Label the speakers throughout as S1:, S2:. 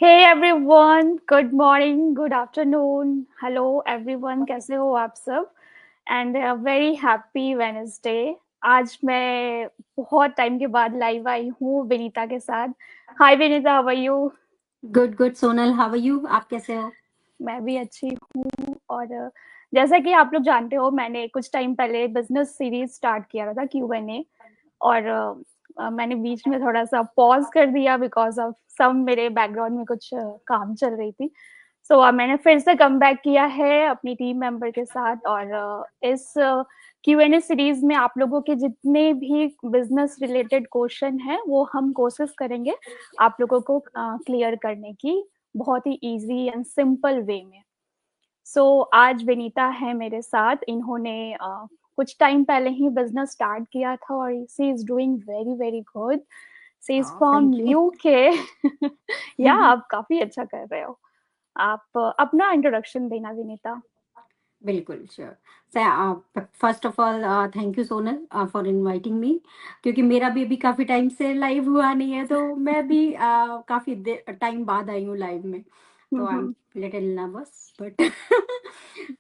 S1: हे everyone, good morning, good afternoon, hello everyone, कैसे हो आप सब? And very happy Wednesday. आज मैं बहुत टाइम के बाद लाइव आई हूँ विनीता के साथ। Hi Vinita, how are you?
S2: Good good Sonal, how are you? आप कैसे हो?
S1: मैं भी अच्छी हूँ। और जैसा कि आप लोग जानते हो, मैंने कुछ टाइम पहले बिजनेस सीरीज स्टार्ट किया था, Q&A। और मैंने बीच में थोड़ा सा पॉज कर दिया बिकॉज ऑफ सम मेरे बैकग्राउंड में कुछ काम चल रही थी। सो मैंने फिर से कम बैक किया है अपनी टीम मेंबर के साथ। और इस Q&A सीरीज में आप लोगों के जितने भी बिजनेस रिलेटेड क्वेश्चन हैं वो हम कोशिश करेंगे आप लोगों को क्लियर करने की, बहुत ही इजी एंड सिंपल वे में। आज विनीता है मेरे साथ। इन्होंने कुछ टाइम पहले ही बिजनेस स्टार्ट किया था और she is doing very very good. She is from
S2: thank you.
S1: UK. या आप काफी अच्छा कर रहे हो। आप अपना इंट्रोडक्शन देना विनीता।
S2: बिल्कुल sure. First of all thank you Sonal for inviting me, क्योंकि मेरा भी अभी काफी टाइम से लाइव हुआ नहीं है, तो मैं भी काफी टाइम बाद आई हूँ लाइव में। तो I am little nervous but
S1: so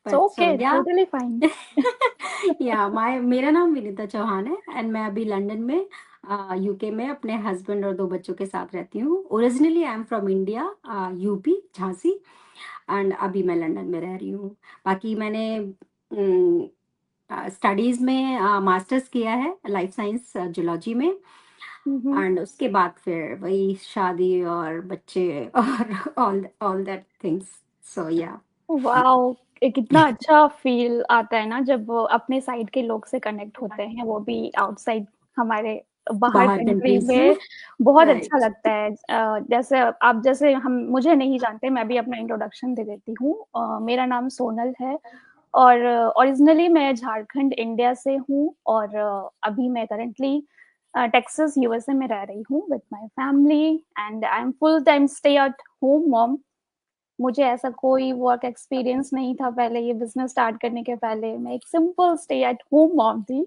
S2: but so
S1: okay,
S2: या
S1: टोटली फाइन।
S2: या माय मेरा नाम विनीता चौहान है एंड मैं अभी लंदन में यूके में अपने हस्बैंड और दो बच्चों के साथ रहती हूँ। Originally I am from India, UP Jhansi, and अभी मैं लंदन में रह रही हूँ। बाकी मैंने स्टडीज में मास्टर्स किया है लाइफ साइंस जूलॉजी में, एंड उसके बाद फिर वही शादी और बच्चे और ऑल दैट थिंग्स। सो या
S1: वाओ! कितना अच्छा फील आता है ना जब वो अपने साइड के लोग से कनेक्ट होते हैं, वो भी आउटसाइड हमारे बाहर
S2: बाहर
S1: कंट्री
S2: कंट्रीज
S1: में। बहुत अच्छा
S2: राइट।
S1: लगता है। जैसे आप, जैसे हम मुझे नहीं जानते, मैं भी अपना इंट्रोडक्शन दे देती हूँ। मेरा नाम सोनल है और ओरिजिनली मैं झारखंड इंडिया से हूँ। और अभी मैं करंटली टेक्सास यूएसए में रह रही हूँ with my family. And I am full time stay at home mom. मुझे ऐसा कोई वर्क एक्सपीरियंस नहीं था पहले, ये बिजनेस स्टार्ट करने के पहले मैं एक simple stay at home mom थी।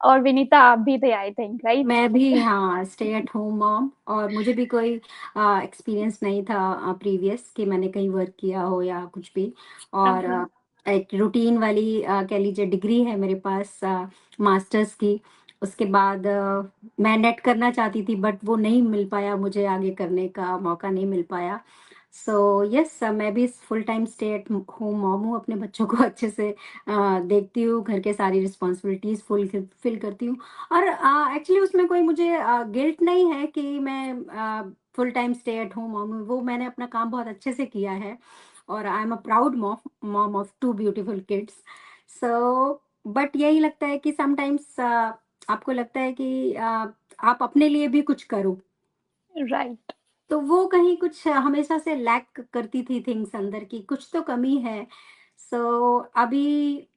S1: और विनीता आप भी थे, आई थिंक, राइट?
S2: मैं भी, हाँ, स्टे एट होम मॉम, और मुझे भी कोई एक्सपीरियंस नहीं था प्रीवियस कि मैंने कहीं वर्क किया हो या कुछ भी। और एक रूटीन वाली कह लीजिए डिग्री है मेरे पास, मास्टर्स की। उसके बाद मैं नेट करना चाहती थी बट वो नहीं मिल पाया, मुझे आगे करने का मौका नहीं मिल पाया। सो यस, मैं भी full time stay at home mom हूँ। अपने बच्चों को अच्छे से देखती हूँ, घर के सारी रिस्पॉन्सिबिलिटीज फुल फिल करती हूँ। और एक्चुअली उसमें कोई मुझे गिल्ट नहीं है कि मैं full time stay at home mom हूँ। वो मैंने अपना काम बहुत अच्छे से किया है, और I am a proud mom of two beautiful kids. So but यही लगता है कि समटाइम्स आपको लगता है कि आप अपने लिए भी कुछ करो,
S1: राइट।
S2: तो वो कहीं कुछ हमेशा से लैक करती थी थिंग्स अंदर की, कुछ तो कमी है। सो अभी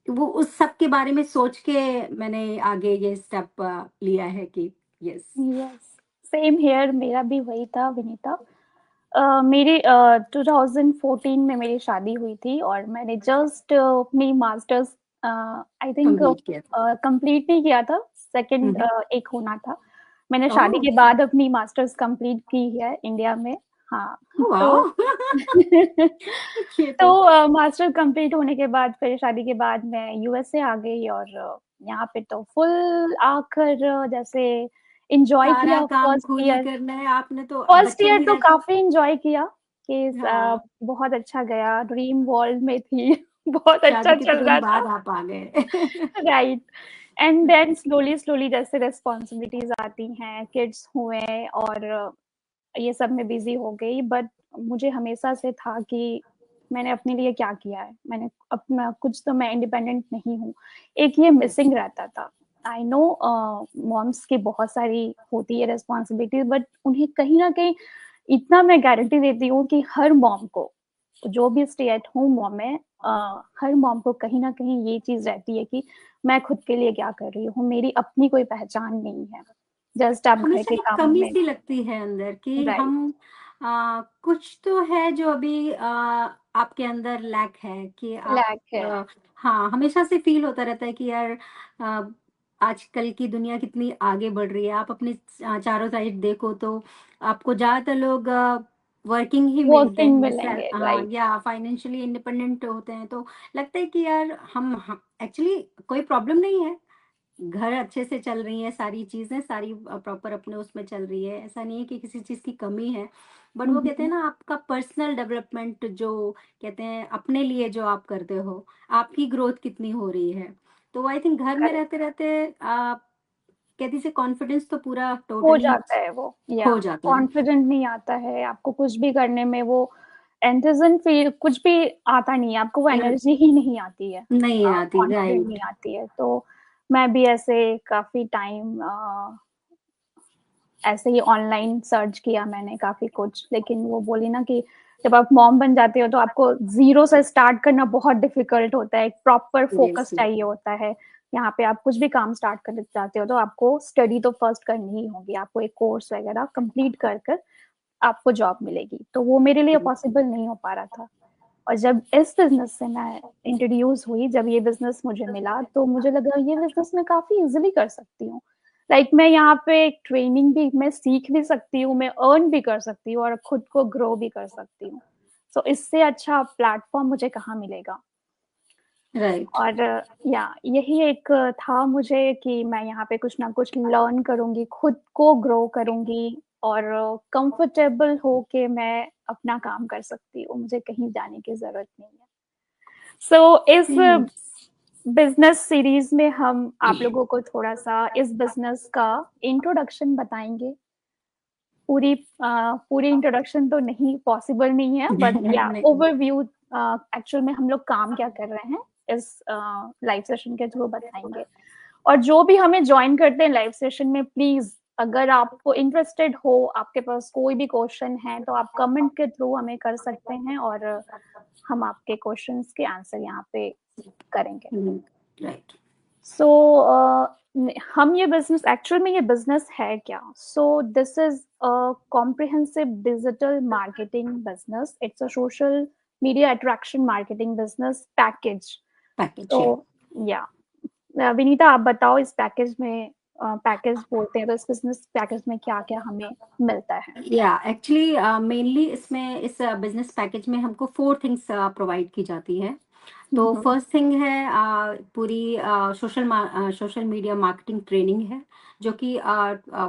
S2: वो उस सब के बारे में सोच के मैंने आगे ये स्टेप लिया है कि यस।
S1: यस, सेम हेयर, मेरा भी वही था विनीता। मेरी 2014 में मेरी शादी हुई थी और मैंने जस्ट अपनी मास्टर्स आई थिंक
S2: कंप्लीट किया था।
S1: कंप्लीट नहीं किया था। सेकंड
S2: हम्म।
S1: एक होना था। मैंने शादी
S2: ओह
S1: के बाद अपनी मास्टर्स कंप्लीट की है इंडिया में। हाँ। तो
S2: वाह ये तो
S1: तो मास्टर कंप्लीट होने के बाद, फिर शादी के बाद मैं यूएसए आ गई। और यहाँ पे तो फुल आकर जैसे एंजॉय
S2: सारा
S1: किया
S2: काम
S1: फर्स्ट
S2: खुद ही
S1: ईयर।
S2: करना है आपने, तो अब
S1: फर्स्ट
S2: बच्चे
S1: ईयर
S2: भी
S1: तो
S2: रहते।
S1: काफी एंजॉय किया कि
S2: हाँ,
S1: बहुत अच्छा गया, ड्रीम वर्ल्ड में थी। बहुत अच्छा
S2: शादी के
S1: चल रहा
S2: तुरंत
S1: था।
S2: बाद आप आ गए
S1: right. And then slowly slowly जैसे रिस्पॉन्सिबिलिटीज आती हैं, किड्स हुए और ये सब में बिजी हो गई। बट मुझे हमेशा से था कि मैंने अपने लिए क्या किया है, मैंने अपना कुछ, तो मैं इंडिपेंडेंट नहीं हूँ। एक ये
S2: यस।
S1: मिसिंग रहता था। आई नो मॉम्स की बहुत सारी होती है रिस्पॉन्सिबिलिटीज, बट उन्हें कहीं ना कहीं इतना मैं गारंटी देती हूँ कि हर मॉम को, जो भी स्टे एट होम मॉम है, हर मॉम को कहीं ना कहीं ये चीज रहती है कि मैं खुद के लिए क्या कर रही हूँ, मेरी अपनी कोई पहचान नहीं है। जस्ट आप घर
S2: हमेशा
S1: के
S2: एक
S1: कामों
S2: कमी
S1: में।
S2: सी लगती है अंदर कि
S1: राइट।
S2: हम कुछ तो है जो अभी आपके अंदर लैक है कि आप
S1: लैक है।
S2: हाँ, हमेशा से फील होता रहता है कि यार आ, आजकल की दुनिया कितनी आगे बढ़ रही है। आप अपने चारों साइड देखो तो आपको ज्यादातर लोग वर्किंग ही मिलते
S1: वर्किंग
S2: हैं,
S1: मिलेंगे,
S2: हाँ,
S1: राइट।
S2: या फाइनेंशियली इंडिपेंडेंट होते हैं, तो लगता है कि यार हम एक्चुअली कोई प्रॉब्लम नहीं है, घर अच्छे से चल रही है, सारी चीजें सारी प्रॉपर अपने उसमें चल रही है, ऐसा नहीं है कि किसी चीज की कमी है। बट वो कहते हैं ना, आपका पर्सनल डेवलपमेंट जो कहते हैं, अपने लिए जो आप करते हो, आपकी ग्रोथ कितनी हो रही है। तो आई थिंक घर में
S1: करेक्ट,
S2: रहते रहते आप कहती से कॉन्फिडेंस तो पूरा
S1: हो
S2: टोटली
S1: जाता है वो, या
S2: खो जाता है।
S1: कॉन्फिडेंट नहीं आता है आपको कुछ भी करने में, वो एंथुसिज्म फील कुछ भी आता नहीं है आपको, वो
S2: न-
S1: एनर्जी ही नहीं आती है,
S2: नहीं आती,
S1: कॉन्फिडेंट नहीं
S2: राइट।
S1: आती है। तो मैं भी ऐसे काफी टाइम ऐसे ही ऑनलाइन सर्च किया मैंने काफी कुछ, लेकिन वो बोली ना कि जब आप मॉम बन जाते हो तो आपको जीरो से स्टार्ट करना बहुत डिफिकल्ट होता है, एक प्रॉपर
S2: यस।
S1: फोकस चाहिए होता है। यहाँ पे आप कुछ भी काम स्टार्ट करना चाहते हो तो आपको स्टडी तो फर्स्ट करनी ही होगी, आपको एक कोर्स वगैरह कंप्लीट कर कर आपको जॉब मिलेगी, तो वो मेरे लिए पॉसिबल नहीं हो पा रहा था। और जब इस बिजनेस से मैं इंट्रोड्यूस हुई, जब ये बिजनेस मुझे मिला, तो मुझे लगा ये बिजनेस मैं काफी इजिली कर सकती हूँ। लाइक मैं यहाँ पे ट्रेनिंग भी मैं सीख भी सकती हूँ, मैं अर्न भी कर सकती हूँ और खुद को ग्रो भी कर सकती हूँ। सो इससे अच्छा प्लेटफॉर्म मुझे कहाँ मिलेगा।
S2: राइट।
S1: और या यही एक था मुझे कि मैं यहाँ पे कुछ ना कुछ लर्न करूंगी, खुद को ग्रो करूंगी और कंफर्टेबल हो के मैं अपना काम कर सकती हूँ, मुझे कहीं जाने की जरूरत नहीं है। सो इस बिजनेस सीरीज में हम आप लोगों को थोड़ा सा इस बिजनेस का इंट्रोडक्शन बताएंगे। पूरी इंट्रोडक्शन तो नहीं पॉसिबल नहीं है, बट या
S2: नहीं।
S1: ओवरव्यू एक्चुअल में हम लोग काम क्या कर रहे हैं इस लाइव सेशन के थ्रू बताएंगे। और जो भी हमें ज्वाइन करते हैं लाइव सेशन में, प्लीज अगर आपको इंटरेस्टेड हो, आपके पास कोई भी क्वेश्चन है तो आप कमेंट के थ्रू हमें कर सकते हैं और हम आपके क्वेश्चंस के आंसर यहाँ पे करेंगे।
S2: राइट।
S1: सो हम ये बिजनेस एक्चुअल में ये बिजनेस है क्या? So this is a comprehensive digital marketing business, it's a social media attraction marketing business package.
S2: Package
S1: तो
S2: है।
S1: या विनीता आप बताओ, इस पैकेज में पैकेज बोलते हैं तो इस बिजनेस पैकेज में क्या क्या हमें मिलता है?
S2: या एक्चुअली मेनली इसमें इस बिजनेस पैकेज में हमको 4 थिंग्स प्रोवाइड की जाती है। तो
S1: हम्म,
S2: फर्स्ट थिंग है पूरी सोशल मीडिया मार्केटिंग ट्रेनिंग है, जो कि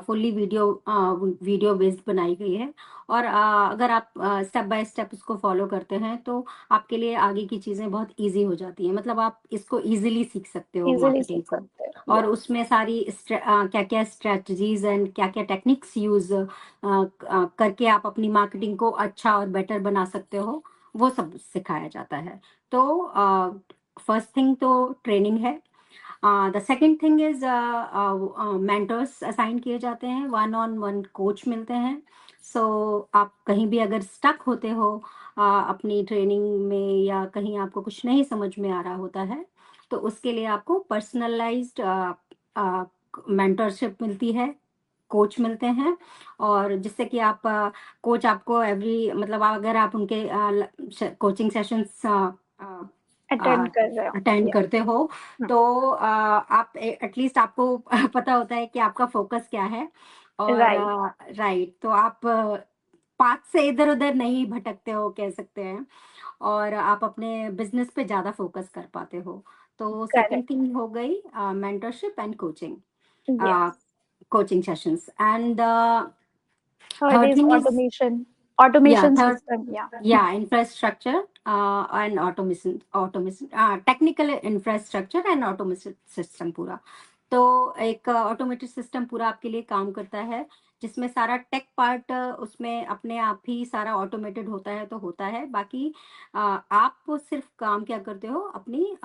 S2: फुल्ली वीडियो बेस्ड बनाई गई है। और अगर आप स्टेप बाय स्टेप इसको फॉलो करते हैं तो आपके लिए आगे की चीज़ें बहुत इजी हो जाती हैं, मतलब आप इसको इजीली सीख सकते हो
S1: इजीली
S2: मार्केटिंग
S1: सीख
S2: को।
S1: सकते हैं,
S2: और
S1: या
S2: उसमें सारी क्या क्या स्ट्रेटजीज एंड क्या क्या टेक्निक्स यूज करके आप अपनी मार्केटिंग को अच्छा और बेटर बना सकते हो, वो सब सिखाया जाता है। तो फर्स्ट थिंग तो ट्रेनिंग है। The second thing is mentors assign किए जाते हैं, 1-on-1 कोच मिलते हैं। सो आप कहीं भी अगर स्टक होते हो अपनी ट्रेनिंग में, या कहीं आपको कुछ नहीं समझ में आ रहा होता है, तो उसके लिए आपको पर्सनलाइज्ड मेंटरशिप मिलती है, कोच मिलते हैं। और जिससे कि आप कोच आपको एवरी मतलब अगर आप उनके कोचिंग सेशंस
S1: अटेंड कर रहे हो,
S2: अटेंड
S1: या
S2: करते हो, तो आप एटलीस्ट आपको पता होता है कि आपका फोकस क्या है। और
S1: राइट,
S2: राइट, तो आप पाथ से इधर उधर नहीं भटकते हो कह सकते हैं, और आप अपने बिजनेस पे ज्यादा फोकस कर पाते हो। तो सेकंड
S1: करेक्ट,
S2: थिंग हो गई mentorship and
S1: yes.
S2: Coaching sessions. And
S1: third
S2: third
S1: is
S2: thing is,
S1: automation,
S2: या
S1: ऑटोमेशन
S2: थर्ड,
S1: सिस्टम, या
S2: या infrastructure and automation technical infrastructure and automation system पूरा। तो एक ऑटोमेटेड सिस्टम पूरा आपके लिए काम करता है, जिसमें सारा टेक पार्ट उसमें अपने आप ही सारा ऑटोमेटेड होता है, तो होता है बाकी आप सिर्फ काम क्या करते हो, अपनी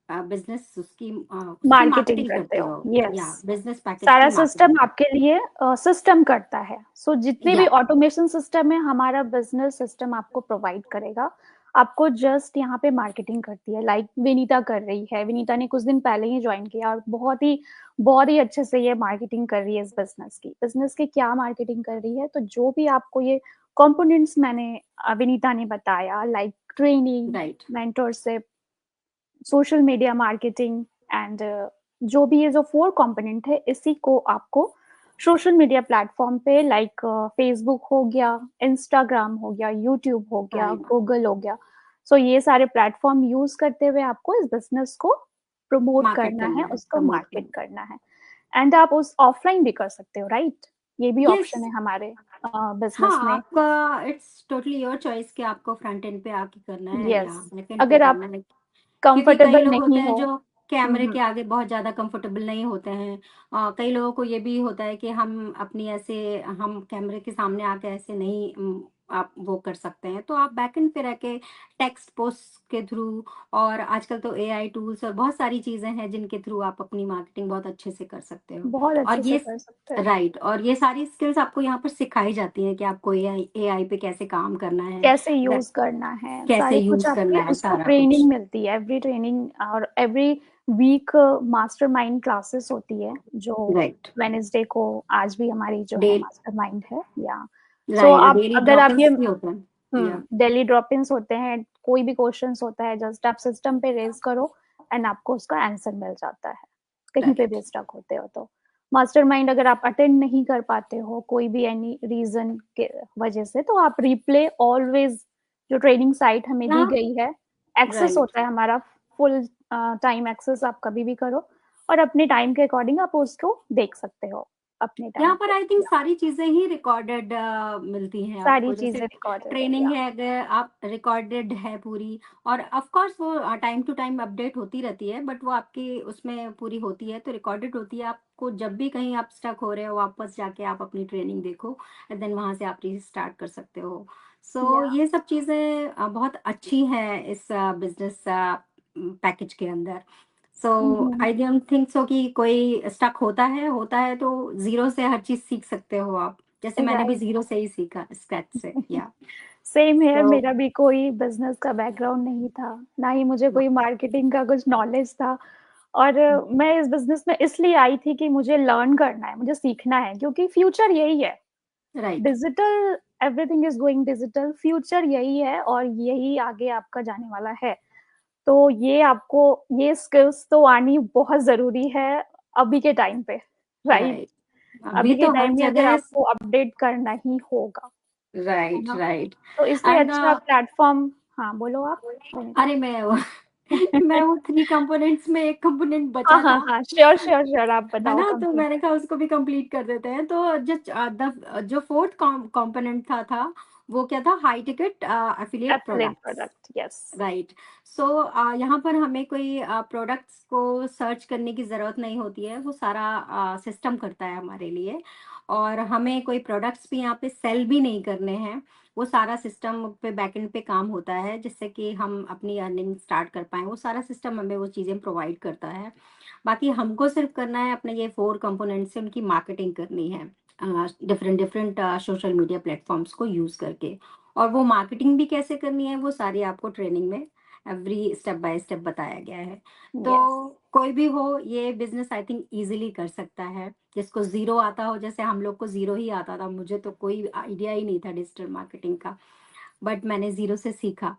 S2: बिजनेस उसकी
S1: मार्केटिंग
S2: मार्केटिंग
S1: करते
S2: करते
S1: हो,
S2: हो,
S1: यस।
S2: या बिजनेस पैकेज
S1: सारा
S2: की
S1: सिस्टम
S2: मार्केटिंग
S1: आपके लिए सिस्टम करता है। सो जितने भी
S2: या
S1: ऑटोमेशन सिस्टम है, हमारा बिजनेस सिस्टम आपको प्रोवाइड करेगा। आपको जस्ट यहाँ पे मार्केटिंग करती है, लाइक विनीता कर रही है। विनीता ने कुछ दिन पहले ही ज्वाइन किया और बहुत ही अच्छे से ये मार्केटिंग कर रही है इस बिजनेस की क्या मार्केटिंग कर रही है, तो जो भी आपको ये कंपोनेंट्स मैंने विनीता ने बताया, like training,
S2: right.
S1: Mentorship, social media marketing and जो भी ये जो 4 कंपोनेंट है, इसी को आपको सोशल मीडिया प्लेटफॉर्म पे लाइक फेसबुक हो गया, इंस्टाग्राम हो गया, यूट्यूब हो गया,
S2: राइट
S1: गूगल हो गया। सो ये सारे प्लेटफॉर्म यूज करते हुए आपको इस बिजनेस को प्रमोट
S2: मार्केट
S1: करना है,
S2: करना है,
S1: उसको
S2: प्रमोट
S1: मार्केट
S2: करना
S1: करना है। एंड आप उस ऑफलाइन भी कर सकते हो, राइट? ये भी
S2: है।
S1: Option
S2: yes.
S1: है हमारे
S2: हाँ,
S1: बिजनेस में।
S2: आपका इट्स टोटली योर चॉइस कि आपको फ्रंट एंड पे आके करना है
S1: यस,
S2: या बैक एंड पे
S1: अगर आप
S2: करना है। क्योंकि कई
S1: कंफर्टेबल
S2: लोग होते
S1: नहीं
S2: हैं
S1: हो।
S2: जो कैमरे
S1: हम्म।
S2: के आगे बहुत ज़्यादा कंफर्टेबल नहीं होते हैं। कई लोगों को ये भी होता है कि हम कैमरे के सामने आके ऐसे नहीं आप वो कर सकते हैं। तो आप बैक एंड पे रह के टेक्स्ट पोस्ट के थ्रू, और आजकल तो एआई टूल्स और बहुत सारी चीज़ें हैं जिनके थ्रू आप अपनी मार्केटिंग बहुत अच्छे से कर सकते हो।
S1: बहुत अच्छे
S2: और
S1: से
S2: ये
S1: कर सकते हैं।
S2: राइट, और ये सारी स्किल्स आपको यहाँ पर सिखाई जाती हैं कि आपको एआई एआई पे कैसे काम करना है,
S1: कैसे यूज करना है,
S2: कैसे
S1: सारी कुछ
S2: यूज
S1: आपके
S2: करना है,
S1: उसको
S2: सारा कुछ।
S1: ट्रेनिंग मिलती है, एवरी ट्रेनिंग और एवरी वीक मास्टरमाइंड क्लासेस होती है, जो
S2: राइट।
S1: वेनेसडे को आज भी हमारी जो है
S2: डे
S1: मास्टरमाइंड है या। सो
S2: राइट,
S1: आप
S2: डेली
S1: अगर आप ये
S2: ड्रॉप-ins भी होते हैं। या
S1: डेली ड्रॉप-इन्स होते हैं, कोई भी क्वेश्चंस होता है, जस्ट आप सिस्टम पे रेज करो एंड आपको उसका आंसर मिल जाता है, कहीं पे
S2: राइट।
S1: भी स्टक होते हो तो। मास्टरमाइंड अगर आप अटेंड नहीं कर पाते हो कोई भी एनी रीजन के वजह से, तो आप रिप्ले ऑलवेज, जो ट्रेनिंग साइट हमें दी
S2: हाँ,
S1: गई है, एक्सेस
S2: राइट।
S1: होता है हमारा, फुल टाइम एक्सेस, आप कभी भी करो और अपने टाइम के अकॉर्डिंग आप उसको देख सकते हो अपने टाइम
S2: यहाँ पर
S1: पे।
S2: आई थिंक
S1: या
S2: सारी चीज़ें ही रिकॉर्डेड मिलती हैं
S1: सारी
S2: आपको। जैसे
S1: चीजें रिकॉर्डेड है।
S2: ट्रेनिंग
S1: या
S2: है, अगर आप रिकॉर्डेड है पूरी, और ऑफ कोर्स वो टाइम टू टाइम अपडेट होती रहती है, बट वो आपकी उसमें पूरी होती है तो रिकॉर्डेड होती है। आपको जब भी कहीं आप स्टक हो रहे हो, वापस जाके आप अपनी ट्रेनिंग देखो एंड देन वहाँ से आप रीस्टार्ट कर सकते हो। सो
S1: या
S2: ये सब चीज़ें बहुत अच्छी हैं इस बिजनेस पैकेज के अंदर। सो आई डोंट थिंक सो कि कोई स्टक होता है तो जीरो से हर चीज सीख सकते हो आप, जैसे मैंने भी
S1: राइट।
S2: जीरो से ही सीखा, स्क्रैच से। या
S1: सेम है,
S2: तो
S1: मेरा भी कोई बिजनेस का बैकग्राउंड नहीं था, ना ही मुझे कोई मार्केटिंग का कुछ नॉलेज था। और मैं इस बिजनेस में इसलिए आई थी कि मुझे लर्न करना है, मुझे सीखना है, क्योंकि फ्यूचर यही है।
S2: Right.
S1: Digital, everything is going digital, future यही है और यही आगे आपका जाने वाला है। तो ये आपको, ये स्किल्स तो आनी बहुत जरूरी है अभी के टाइम पे, राइट?
S2: राइट, अभी
S1: अभी के
S2: तो हर
S1: टाइम में अगर
S2: जगह।
S1: आपको अपडेट करना ही होगा, है
S2: राइट,
S1: ना?
S2: राइट।
S1: तो इसलिए
S2: एंड
S1: अच्छा प्लेटफॉर्म। हाँ, बोलो आप, वनिता।
S2: अरे मैं वो थ्री कंपोनेंट्स में एक कंपोनेंट
S1: हाँ,
S2: बचा
S1: हाँ,
S2: था,
S1: हाँ, श्योर, श्योर, श्योर, आप
S2: है
S1: बताओ
S2: ना, तो
S1: कंप्लीट।
S2: मैंने कहा उसको भी कंप्लीट कर देते हैं। तो जो फोर्थ कंपोनेंट था वो क्या था? High ticket affiliate
S1: affiliate
S2: products.
S1: Product, yes.
S2: Right. So यहाँ पर हमें कोई प्रोडक्ट्स को सर्च करने की ज़रूरत नहीं होती है, वो सारा सिस्टम करता है हमारे लिए। और हमें कोई प्रोडक्ट्स भी यहाँ पे सेल भी नहीं करने हैं, वो सारा सिस्टम पे बैकएंड पे काम होता है, जिससे कि हम अपनी अर्निंग स्टार्ट कर पाएँ। वो सारा सिस्टम हमें वो चीज़ें प्रोवाइड करता है। बाकी हमको सिर्फ करना है, अपने ये 4 कंपोनेंट से उनकी मार्केटिंग करनी है, different different social media platforms को यूज़ करके। और वो मार्केटिंग भी कैसे करनी है, वो सारी आपको ट्रेनिंग में एवरी स्टेप बाय स्टेप बताया गया है। तो
S1: यस।
S2: कोई भी हो, ये बिज़नेस आई थिंक ईज़िली कर सकता है। जिसको ज़ीरो आता हो, जैसे हम लोग को ज़ीरो ही आता था, मुझे तो कोई आइडिया ही नहीं था डिजिटल मार्केटिंग का, बट मैंने ज़ीरो से सीखा।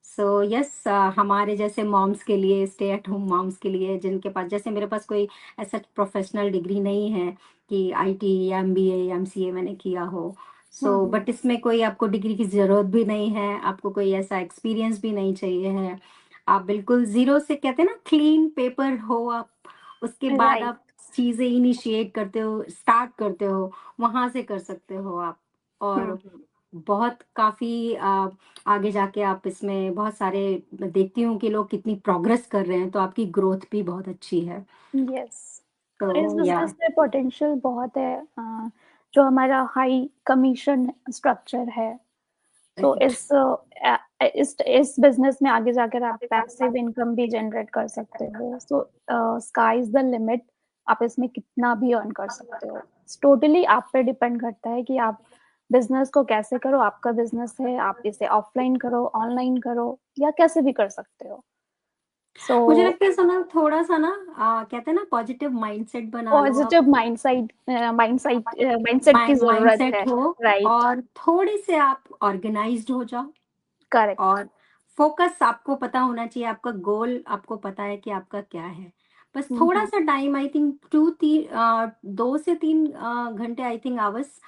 S2: सो यस, हमारे जैसे मॉम्स के लिए, स्टे एट होम मॉम्स के लिए, जिनके पास, जैसे मेरे पास कोई ऐसा प्रोफेशनल डिग्री नहीं है कि आईटी या एमबीए या एमसीए मैंने किया हो। सो
S1: हम्म।
S2: बट इसमें कोई आपको डिग्री की ज़रूरत भी नहीं है, आपको कोई ऐसा एक्सपीरियंस भी नहीं चाहिए है। आप बिल्कुल ज़ीरो से, कहते हैं ना, क्लीन पेपर हो आप, उसके बाद
S1: राइट।
S2: आप चीज़ें इनिशिएट करते हो, स्टार्ट करते हो, वहाँ से कर सकते हो आप। और बहुत काफ़ी आगे जाके आप इसमें बहुत सारे, मैं देखती हूँ कि लोग कितनी प्रोग्रेस कर रहे हैं, तो आपकी ग्रोथ भी बहुत अच्छी है।
S1: यस।
S2: तो
S1: इस
S2: या
S1: बिजनेस में पोटेंशियल बहुत है। जो हमारा हाई कमीशन स्ट्रक्चर है, तो
S2: राइट।
S1: इस बिजनेस में आगे जाकर आप पैसिव इनकम भी जनरेट कर सकते हो। सो स्काई इज द लिमिट, आप इसमें कितना भी अर्न कर सकते हो। टोटली आप पे डिपेंड करता है कि आप बिजनेस को कैसे करो। आपका बिजनेस है, आप इसे ऑफलाइन करो, ऑनलाइन करो, या कैसे भी कर सकते हो। सो
S2: मुझे लगता है सुना, थोड़ा सा ना, कहते हैं ना, पॉजिटिव माइंडसेट बना लो आप।
S1: पॉजिटिव माइंडसेट की जरूरत
S2: माइंडसेट
S1: है।
S2: हो,
S1: राइट।
S2: और थोड़े से आप ऑर्गेनाइज्ड हो जाओ,
S1: करेक्ट।
S2: और फोकस आपको पता होना चाहिए, आपका गोल आपको पता है कि आपका क्या है। बस थोड़ा सा टाइम, आई थिंक 2 से 3 घंटे, I think hours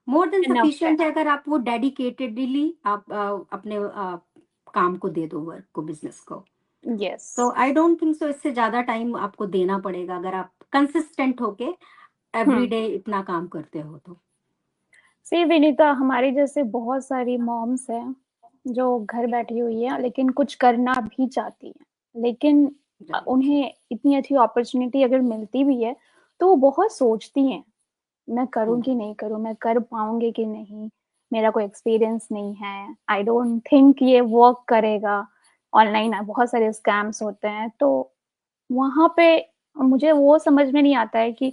S2: more than
S1: enough है।
S2: सफिशिएंट है, अगर आप वो डेडिकेटेडली आप अपने काम को दे दो, वर्क को, बिजनेस को।
S1: यस।
S2: तो आई डोंट थिंक सो इससे ज्यादा टाइम आपको देना पड़ेगा अगर आप कंसिस्टेंट होके एवरी डे इतना काम करते हो तो।
S1: सी विनीता, हमारी जैसे बहुत सारी मॉम्स हैं जो घर बैठी हुई है लेकिन कुछ करना भी चाहती हैं, लेकिन
S2: राइट।
S1: उन्हें इतनी अच्छी अपॉर्चुनिटी अगर मिलती भी है तो वो बहुत सोचती हैं, मैं करूँ कि नहीं करूँ, मैं कर पाऊंगी कि नहीं, मेरा कोई एक्सपीरियंस नहीं है, आई डोंट थिंक ये वर्क करेगा, ऑनलाइन बहुत सारे स्कैम्स होते हैं। तो वहां पे मुझे वो समझ में नहीं आता है कि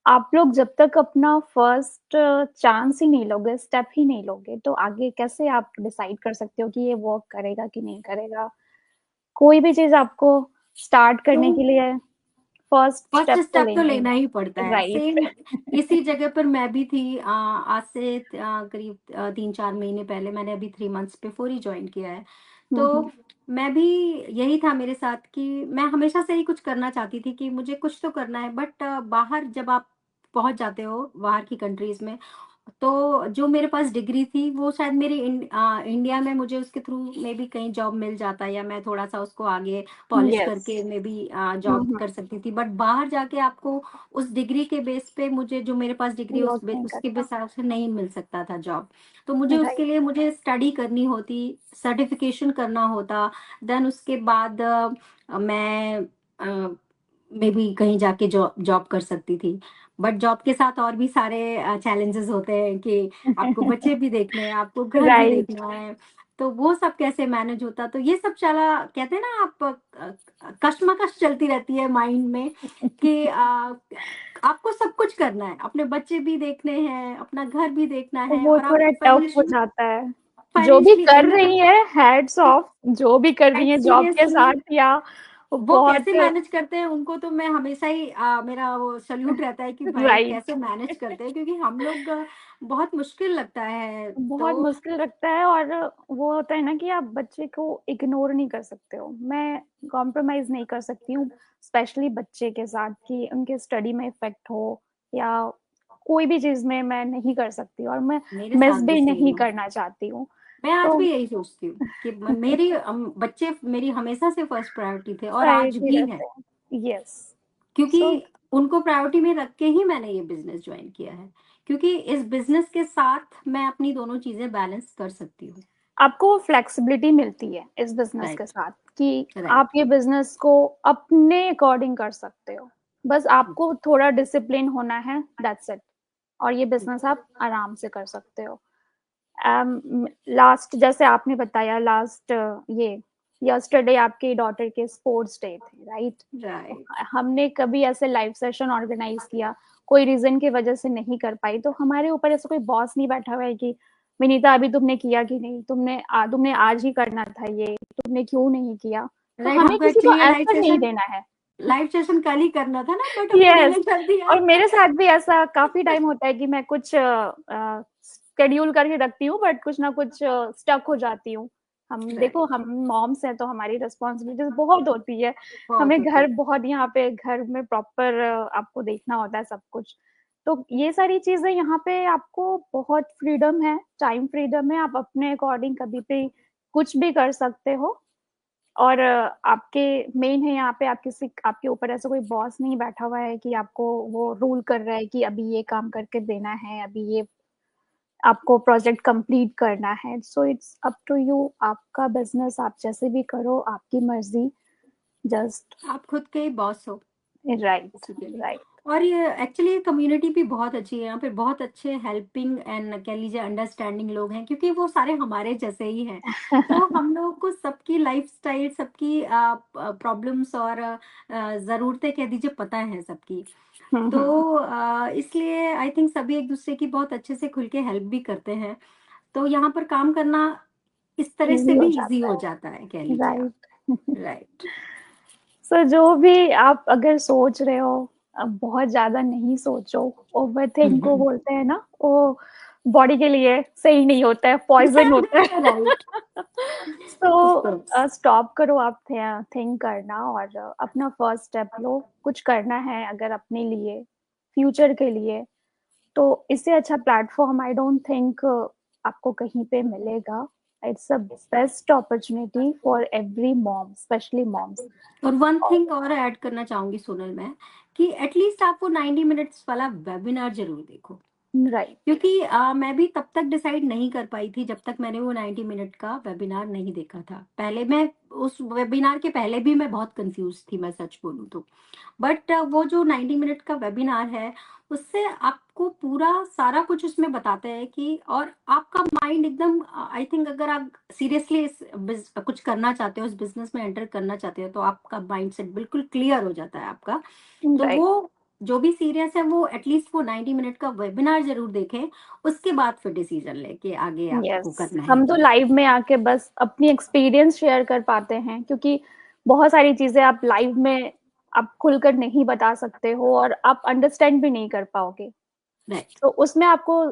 S1: आप लोग जब तक अपना फर्स्ट चांस ही नहीं लोगे, स्टेप ही नहीं लोगे, तो आगे कैसे आप डिसाइड कर सकते हो कि ये वर्क करेगा कि नहीं करेगा। कोई भी चीज आपको स्टार्ट
S2: तो
S1: करने के लिए फर्स्ट
S2: फर्स्ट
S1: स्टेप तो
S2: स्टेप तो
S1: लेना ही
S2: लेना
S1: है।
S2: ही पड़ता है।
S1: राइट।
S2: सेम इसी जगह पर मैं भी थी, आज से करीब 3-4 महीने पहले, मैंने अभी 3 मंथ्स बिफोर ही ज्वाइन किया है। तो
S1: हम्म।
S2: मैं भी, यही था मेरे साथ कि मैं हमेशा से ही कुछ करना चाहती थी कि मुझे कुछ तो करना है, बट बाहर जब आप पहुंच जाते हो बाहर की कंट्रीज में, तो जो मेरे पास डिग्री थी वो शायद मेरी इंडिया में मुझे उसके थ्रू मे बी कहीं जॉब मिल जाता, या मैं थोड़ा सा उसको आगे पॉलिश
S1: यस।
S2: करके मे बी जॉब कर सकती थी। बट बाहर जाके आपको उस डिग्री के बेस पे, मुझे जो मेरे पास डिग्री
S1: वर्क नहीं
S2: उसके
S1: करता।
S2: हिसाब से नहीं मिल सकता था जॉब। तो मुझे उसके
S1: राइट।
S2: लिए मुझे स्टडी करनी होती, सर्टिफिकेशन करना होता। देन उसके बाद मैं मे बी कहीं जाके जॉब जॉब कर सकती थी। बट जॉब के साथ और भी सारे चैलेंजेस होते हैं कि आपको बच्चे भी देखने हैं, आपको घर भी
S1: राइट।
S2: देखना है। तो वो सब कैसे मैनेज होता, तो ये सब चला, कहते हैं ना आप, कश्मकश चलती रहती है माइंड में कि आपको सब कुछ करना है, अपने बच्चे भी देखने हैं, अपना घर भी देखना है,
S1: वो
S2: और
S1: थोड़ा
S2: आपको
S1: टफ हो
S2: फाइनेंशियली
S1: जाता है। जो भी
S2: फाइनेंशियली
S1: कर
S2: देखना है।
S1: रही है, हैट्स ऑफ, जो भी कर रही
S2: लाइक
S1: है जॉब के
S2: सीरियसली,
S1: साथ, या
S2: वो
S1: बहुत।
S2: कैसे मैनेज करते हैं उनको तो मैं हमेशा ही मेरा वो सल्यूट रहता है कि भाई
S1: राइट।
S2: कैसे मैनेज करते हैं, क्योंकि हम लोग बहुत मुश्किल लगता है।
S1: बहुत
S2: तो
S1: मुश्किल लगता है, और वो होता है ना कि आप बच्चे को इग्नोर नहीं कर सकते हो। मैं कॉम्प्रोमाइज नहीं कर सकती हूँ, स्पेशली बच्चे के साथ, कि उनके स्टडी में इफेक्ट हो या कोई भी चीज में मैं नहीं कर सकती, और मैं
S2: मेरे
S1: मिस
S2: साथ भी
S1: भी नहीं
S2: सेम है।
S1: करना चाहती हूँ।
S2: मैं आज
S1: तो
S2: भी यही सोचती हूँ कि मेरी बच्चे मेरी हमेशा से फर्स्ट प्रायोरिटी थे और आज
S1: प्रायोरिटी
S2: भी
S1: रहते
S2: है,
S1: हैं। यस।
S2: क्योंकि
S1: सो
S2: उनको प्रायोरिटी में रख के ही मैंने ये बिजनेस ज्वाइन किया है, क्योंकि इस बिजनेस के साथ मैं अपनी दोनों चीजें बैलेंस कर सकती हूँ।
S1: आपको फ्लेक्सिबिलिटी मिलती है इस बिजनेस के
S2: राइट।
S1: साथ, कि आप
S2: राइट।
S1: ये बिजनेस को अपने अकॉर्डिंग कर सकते हो। बस आपको थोड़ा डिसिप्लिन होना है, दैट्स इट। और ये बिजनेस आप आराम से कर सकते हो। लास्ट, जैसे आपने बताया, लास्ट ये यस्टरडे आपके डॉटर के स्पोर्ट्स डे थे, राइट?
S2: राइट।
S1: हमने कभी ऐसे लाइव सेशन ऑर्गेनाइज किया, कोई रीजन की वजह से नहीं कर पाई, तो हमारे ऊपर ऐसा कोई बॉस नहीं बैठा हुआ है कि विनीता अभी तुमने किया कि नहीं, तुमने आज ही करना था, ये तुमने क्यों नहीं किया। तो
S2: राइट।
S1: हमें
S2: हमको
S1: किसी को
S2: एक्चुअली ये
S1: एफर्ट नहीं देना है।
S2: लाइव सेशन कल ही करना था ना, बट हमको
S1: यस।
S2: डिले कर दिया।
S1: और मेरे साथ भी ऐसा काफी टाइम होता है कि मैं कुछ शेड्यूल करके रखती हूँ, बट कुछ ना कुछ स्टक हो जाती हूँ। हम देखो,
S2: राइट।
S1: हम मॉम्स हैं तो हमारी रिस्पॉन्सिबिलिटीज बहुत होती है।
S2: बहुत
S1: हमें
S2: होती
S1: घर
S2: है।
S1: बहुत, यहाँ पे घर में प्रॉपर आपको देखना होता है सब कुछ। तो ये सारी चीजें यहाँ पे आपको बहुत फ्रीडम है, टाइम फ्रीडम है, आप अपने अकॉर्डिंग कभी भी कुछ भी कर सकते हो। और आपके मेन है यहाँ पे, आप किसी आपके ऊपर ऐसा कोई बॉस नहीं बैठा हुआ है कि आपको वो रूल कर रहा है कि अभी ये काम करके देना है, अभी ये आपको प्रोजेक्ट कंप्लीट करना है। So it's up to you, आपका बिजनेस आप जैसे भी करो, आपकी मर्जी। जस्ट
S2: आप खुद के ही बॉस हो
S1: राइट।
S2: किसी के लिए।
S1: राइट।
S2: और ये एक्चुअली कम्युनिटी भी बहुत अच्छी है यहाँ पे, बहुत अच्छे हेल्पिंग एंड कह लीजिए अंडरस्टैंडिंग लोग हैं, क्योंकि वो सारे हमारे जैसे ही हैं। तो हम लोग को सबकी लाइफस्टाइल, सबकी प्रॉब्लम्स और ज़रूरतें कह दीजिए पता है सबकी। तो
S1: हम्म।
S2: इसलिए आई थिंक सभी एक दूसरे की बहुत अच्छे से खुल के हेल्प भी करते हैं। तो यहाँ पर काम करना इस तरह से
S1: इजी हो
S2: भी इजी
S1: जाता
S2: हो
S1: है।
S2: जाता है, कह लीजिए आप।
S1: राइट।
S2: राइट।
S1: सो जो भी आप अगर सोच रहे हो, अब बहुत ज्यादा नहीं सोचो। ओवर थिंक को बोलते हैं ना, वो बॉडी के लिए सही नहीं होता है, पॉइजन होता है।
S2: राइट।
S1: सो स्टॉप करो आप थिंक करना और अपना फर्स्ट स्टेप लो। कुछ करना है अगर अपने लिए, फ्यूचर के लिए, तो इससे अच्छा प्लेटफॉर्म आई डोंट थिंक आपको कहीं पे मिलेगा। It's a best opportunity for every mom, specially moms.
S2: और वन थिंग और ऐड करना चाहूंगी सोनल मैं, कि एटलीस्ट आप वो 90 मिनट्स वाला वेबिनार जरूर देखो।
S1: राइट।
S2: क्योंकि मैं भी तब तक डिसाइड नहीं कर पाई थी जब तक मैंने वो 90 मिनट का वेबिनार नहीं देखा था। पहले मैं उस वेबिनार के पहले भी मैं बहुत कंफ्यूज थी, मैं सच बोलूं तो। बट वो जो 90 मिनट का वेबिनार है, उससे आपको पूरा सारा कुछ उसमें बताते हैं कि, और आपका माइंड एकदम, आई थिंक अगर आप सीरियसली कुछ करना चाहते हो, इस बिजनेस में एंटर करना चाहते हो, तो आपका माइंड सेट बिल्कुल क्लियर हो जाता है आपका। तो
S1: राइट।
S2: वो जो भी सीरियस है वो एटलीस्ट वो 90 मिनट का वेबिनार जरूर देखें, उसके बाद फिर डिसीजन ले कि आगे आपको
S1: यस,
S2: करना है
S1: हम तो
S2: क्या।
S1: लाइव में आके बस अपनी एक्सपीरियंस शेयर कर पाते हैं, क्योंकि बहुत सारी चीजें आप लाइव में आप खुलकर नहीं बता सकते हो और आप अंडरस्टैंड भी नहीं कर पाओगे।
S2: राइट।
S1: तो उसमें आपको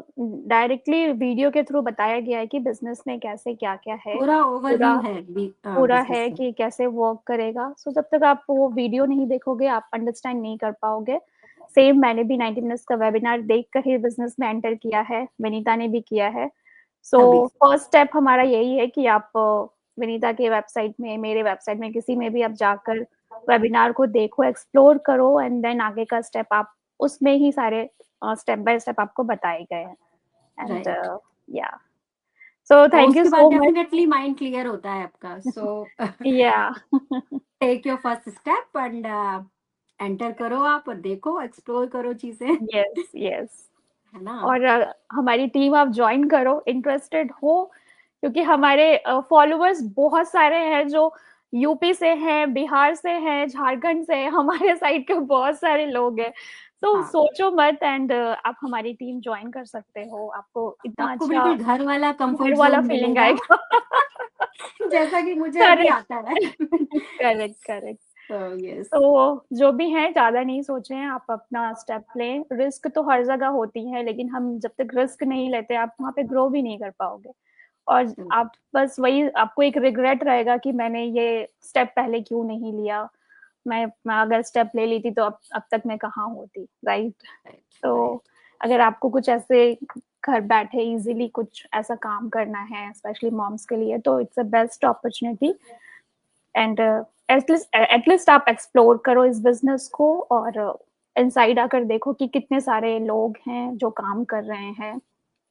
S1: डायरेक्टली वीडियो के थ्रू बताया गया है कि बिजनेस में कैसे क्या क्या है,
S2: पूरा
S1: पूरा
S2: ओवरव्यू है
S1: पूरा
S2: बिजनेस
S1: है
S2: का।
S1: कि कैसे वर्क करेगा। सो जब तक आप वो वीडियो नहीं देखोगे आप अंडरस्टैंड नहीं कर पाओगे। सेम मैंने भी 90 मिनट्स का वेबिनार देख कर ही बिजनेस में एंटर किया है, विनीता ने भी किया है। सो
S2: तभी।
S1: फर्स्ट स्टेप हमारा यही है कि आप विनीता के वेबसाइट में, मेरे वेबसाइट में, किसी में भी आप जाकर वेबिनार को देखो, एक्सप्लोर करो, एंड देन आगे का स्टेप आप उसमें ही सारे स्टेप बाय स्टेप आपको बताए गए हैं। And
S2: right.
S1: या, सो
S2: और
S1: थैंक यू
S2: उसके बाद
S1: so much.
S2: Definitely mind clear होता है आपका। So
S1: yeah.
S2: Take your first step and enter करो आप, और देखो, एक्सप्लोर करो चीजें,
S1: यस यस।
S2: है ना।
S1: और हमारी टीम आप ज्वाइन करो, इंटरेस्टेड हो, क्योंकि हमारे फॉलोअर्स बहुत सारे हैं जो यूपी से हैं, बिहार से हैं, झारखंड से हैं, हमारे साइड के बहुत सारे लोग हैं। तो
S2: हाँ,
S1: सोचो मत, एंड आप हमारी टीम ज्वाइन कर सकते हो, आपको
S2: तो
S1: इतना
S2: आपको
S1: अच्छा
S2: बिल्कुल घर वाला
S1: घर
S2: कंफर्ट
S1: वाला
S2: जोन
S1: फीलिंग
S2: मिलेगा।
S1: आएगा।
S2: जैसा कि मुझे अभी
S1: करेक्ट।
S2: आता है।
S1: Correct correct.
S2: तो यस।
S1: तो जो भी है, ज्यादा नहीं सोचे हैं, आप अपना स्टेप लें। रिस्क तो हर जगह होती है, लेकिन हम जब तक रिस्क नहीं लेते आप वहाँ पे ग्रो भी नहीं कर पाओगे। और आप बस वही, आपको एक रिग्रेट रहेगा कि मैंने ये स्टेप पहले क्यों नहीं लिया। मैं अगर स्टेप ले ली थी तो अब तक मैं कहाँ होती, राइट। तो
S2: राइट।
S1: अगर आपको कुछ ऐसे घर बैठे इजीली कुछ ऐसा काम करना है, स्पेशली मॉम्स के लिए, तो it's a best opportunity. And at least आप एक्सप्लोर करो इस बिजनेस को, और इनसाइड आकर देखो कि कितने सारे लोग हैं जो काम कर रहे हैं,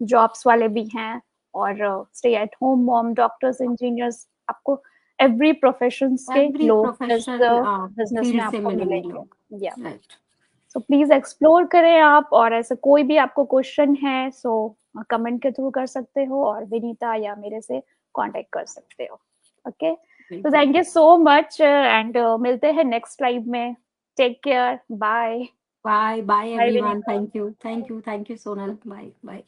S1: जॉब्स वाले भी हैं, और stay at home mom, doctors, engineers, आपको एवरी प्रोफेशंस के
S2: एवरी
S1: लोग इस
S2: प्रोफेशनल
S1: बिजनेस में
S2: फील्ड से
S1: आपको
S2: मिलेंगे
S1: मिलेंगे।
S2: लोग।
S1: या,
S2: राइट।
S1: सो प्लीज एक्सप्लोर करें आप, और ऐसे कोई भी आपको क्वेश्चन है सो कमेंट के थ्रू कर सकते हो, और विनीता या मेरे से कांटेक्ट कर सकते हो। ओके, तो
S2: बिल्कुल।
S1: Thank you so much, and मिलते हैं नेक्स्ट लाइव में। Take care, bye.
S2: Bye bye
S1: bye
S2: everyone,
S1: Vinita.
S2: Thank you, thank you, thank you Sonal, bye bye.